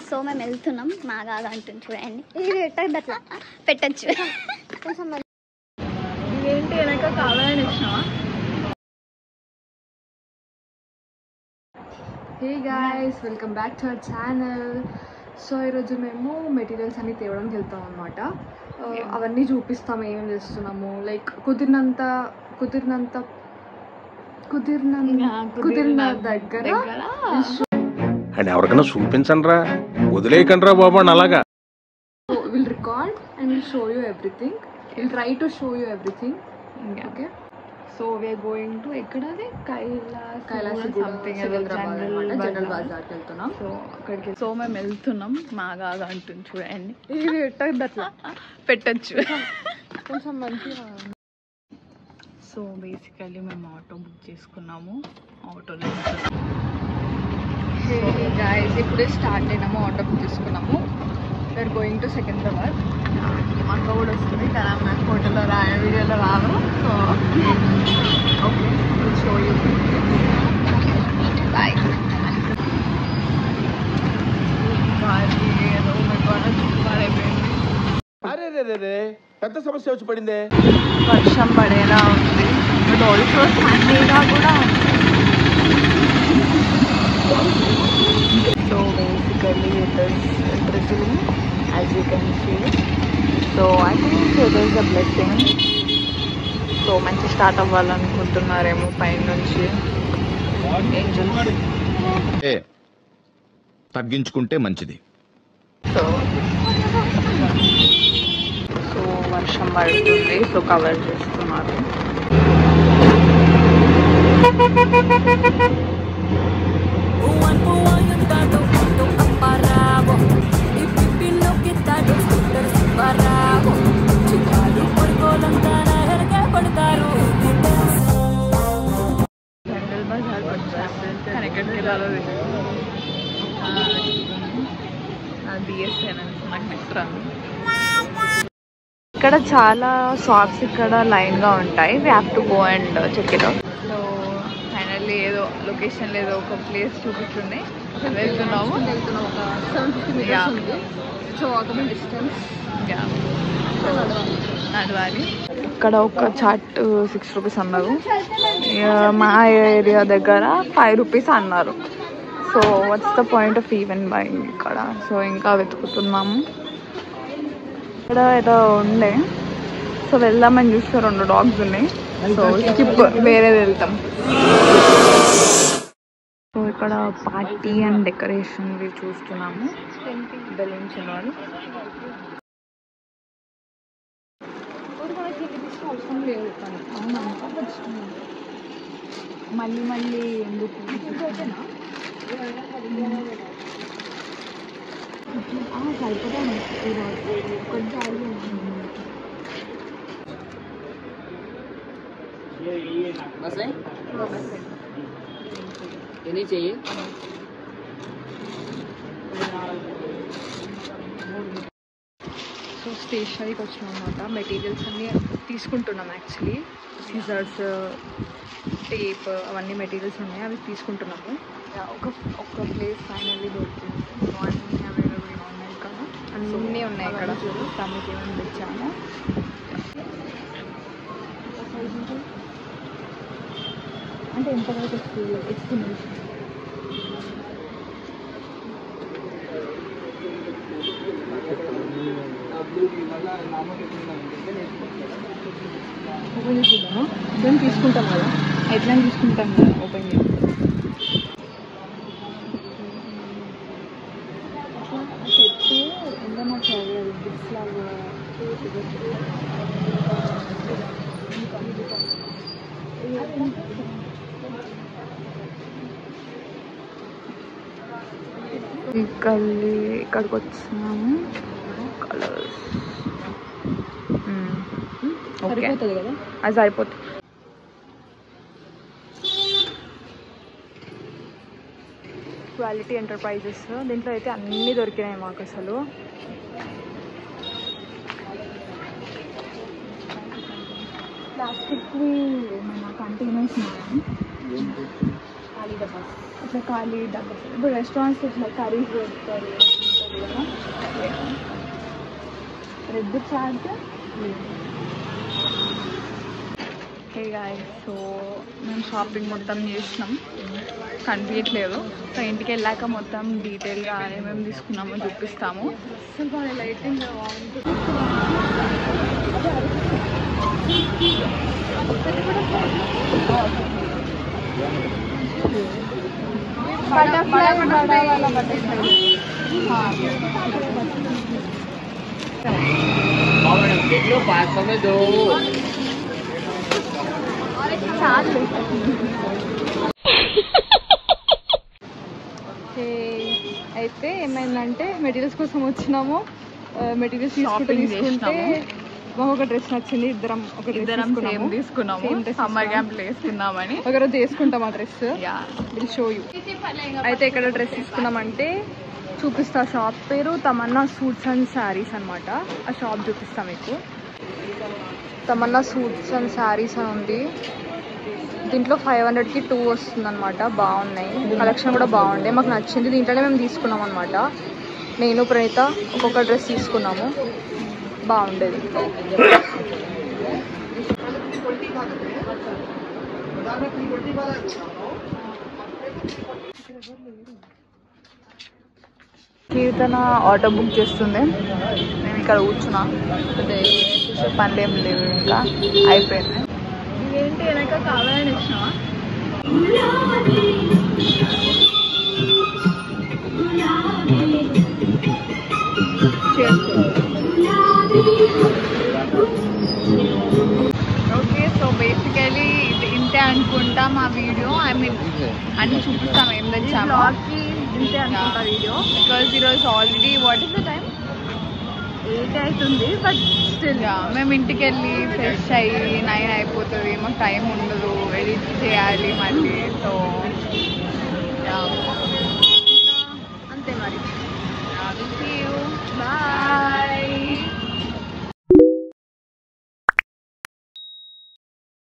So మేము వెళ్తున్నాం. మాగా అంటుంది చూడండి. ఇది పెట్టద్దు, అట్లా పెట్టచ్చు. ఇదేంటి వెనక కావాలని ఇచ్చినావా? Hey guys, welcome back to our channel. So ఈరోజు మేము మెటీరియల్స్ అన్ని తేవడానికి వెళ్తాం అనమాట. అవన్నీ చూపిస్తాం ఏమేమి చేస్తున్నాము. లైక్ కుదిరిన దగ్గర అండ్ ఎవరికైనా చూపించండి రా, వదిలేయకండి రా బాబు అని అలాగా. Will record and will show you everything. Will try to show you everything. Okay, so we're going to ఎక్కడది కైలాస్ సంథింగ్ జనరల్ బజార్కి వెళ్తున్నాం. సో అక్కడికి సో మేము వెళ్తున్నాం. మాగా అంటుంది చూడండి. ఇది పెట్టద్దు, అట్లా పెట్టచ్చు కొంచెం మంచిగా. సో బేసికల్లీ మేము ఆటో బుక్ చేసుకున్నాము. ఆటోలో గాయస్ ఇప్పుడే స్టార్ట్ అయినాము. ఆటో బుక్ చేసుకున్నాము. We're going to Secunderabad. మా అక్క కూడా వస్తుంది కదా, నాకు ఫోటోలో వీడియోలో రాదు. So okay, show you. Bye. పెద్ద సమస్య వచ్చి పడిందే. వర్షం పడేలా ఉంది. బట్ ఆల్సో సండేగా కూడా. So basically it is drizzling as you can see. So I think it is a blessing. So మంచి స్టార్ట్ అవ్వాలనుకుంటున్నారేమో పైన నుంచి ఏంజల్స్. తగ్గించుకుంటే మంచిది. సో వర్షం పడుతుంది. సో కవర్ చేస్తున్నారు. జనరల్ బజార్ కానీ ఎక్కడికి వెళ్ళాలో బిఎస్ఎన్ నాకు నెక్స్ట్ రాను. ఇక్కడ చాలా షాప్స్ ఇక్కడ లైన్గా ఉంటాయి. We have to go and check it out. So finally ఏదో లొకేషన్ ఏదో ఒక ప్లేస్ చూపిస్తుంది. వెళ్తున్నాము. నడవాలి. ఇక్కడ ఒక చాట్ 6 రూపీస్ అన్నారు. మా ఏరియా దగ్గర 5 రూపీస్ అన్నారు. So what's the point of even buying ఇక్కడ. సో ఇంకా వెతుకుతున్నాము. ఇక్కడ ఏదో ఉండే, సో వెళ్దామని చూస్తే 2 డాగ్స్ ఉన్నాయి. సో స్కిప్, వేరేది వెళ్తాం. సో ఇక్కడ పార్టీ అండ్ డెకరేషన్ చూస్తున్నాము. బెలూన్స్ ఉన్నాయి. మళ్ళీ ఎందుకు సరిపోతాను. नहीं चाहिए. సో స్టేషనరీకి వచ్చినాం అనమాట. మెటీరియల్స్ అన్నీ తీసుకుంటున్నాం. యాక్చువల్లీ సిజర్స్, టేప్ అవన్నీ మెటీరియల్స్ ఉన్నాయి, అవి తీసుకుంటున్నాము. ఒక ప్లేస్ ఫైనల్లీ దొరికింది. అన్నీ అవైలబుల్గా ఉన్నాయి ఇక్కడ. అన్నీ ఉన్నాయి ఇక్కడ. తమ్మికి ఏమైనా తెచ్చాము. అంటే ఎంతవరకు వస్తుంది ఎక్స్ప్లెనేషన్? ఓపెన్ చేద్దామా? ఓపెన్ తీసుకుంటాం కదా, ఎట్లా తీసుకుంటాం కదా ఓపెన్ చేసి. చెట్టు ఎంతనా చదివాలి బుక్స్ లాగా. ఇక్కడికి వచ్చినాము. కలర్స్ సరిపోతుంది కదా, అది సరిపోతుంది. క్వాలిటీ ఎంటర్ప్రైజెస్, దీంట్లో అయితే అన్నీ దొరికినాయి మాకు అసలు. ప్లాస్టిక్వి మన కంటైనర్స్ ఉన్నాయి. ఇట్లా ఖాళీ డబ్బా. ఇప్పుడు రెస్టారెంట్స్ ఇట్లా కర్రీస్ పెడతారు కదా. Red chat. Hey guys, so మేము షాపింగ్ మొత్తం చేసినాం, కనిపించట్లేదు. సో ఇంటికి వెళ్ళాక మొత్తం డీటెయిల్గా ఏమేమి తీసుకున్నామో చూపిస్తాము. అసలు లైటింగ్ देख लो 500 में दो. అయితే ఏమైందంటే మెటీరియల్స్ కోసం వచ్చినాము. మెటీరియల్స్ తీసుకుంటే మాకు ఒక డ్రెస్ నచ్చింది. ఇద్దరం సేమ్ తీసుకున్నాము. సమ్మర్ క్యాంప్ వేసుకున్నామని ఒకరోజు వేసుకుంటాం ఆ డ్రెస్. Will show you. అయితే ఇక్కడ డ్రెస్ తీసుకున్నామంటే చూపిస్తా. షాప్ పేరు తమన్నా సూట్స్ అండ్ శారీస్ అనమాట. ఆ షాప్ చూపిస్తా మీకు. తమన్నా సూట్స్ అండ్ శారీస్ అని ఉంది. దీంట్లో 500కి 2 వస్తుంది అనమాట. బాగున్నాయి, కలెక్షన్ కూడా బాగుండే, మాకు నచ్చింది. దీంట్లోనే మేము తీసుకున్నాం అనమాట. నేను ప్రణీత ఒక్కొక్క డ్రెస్ తీసుకున్నాము, బాగుండేది. కీర్తన ఆటో బుక్ చేస్తుంది. నేను ఇక్కడ కూర్చున్నా. చూసే పనులు ఏం లేవు, ఇంకా అయిపోయింది. ఇదేంటి వెనక కావాలని ఇచ్చినావా? ఓకే, సో బేసికలీ ఇది ఇంతే అనుకుంటా మా వీడియో. ఐ మీన్ అన్ని చూపిస్తాం ఏం తెచ్చాము. ఇంతే అనుకుంటా వీడియో. బికాజ్ ఈరోజు already what is the time 8 అవుతుంది. బట్ స్టిల్ మేము ఇంటికి వెళ్ళి ఫ్రెష్ అయ్యి 9 అయిపోతుంది. మాకు టైం ఉండదు, ఎడిట్ చేయాలి మళ్ళీ. సో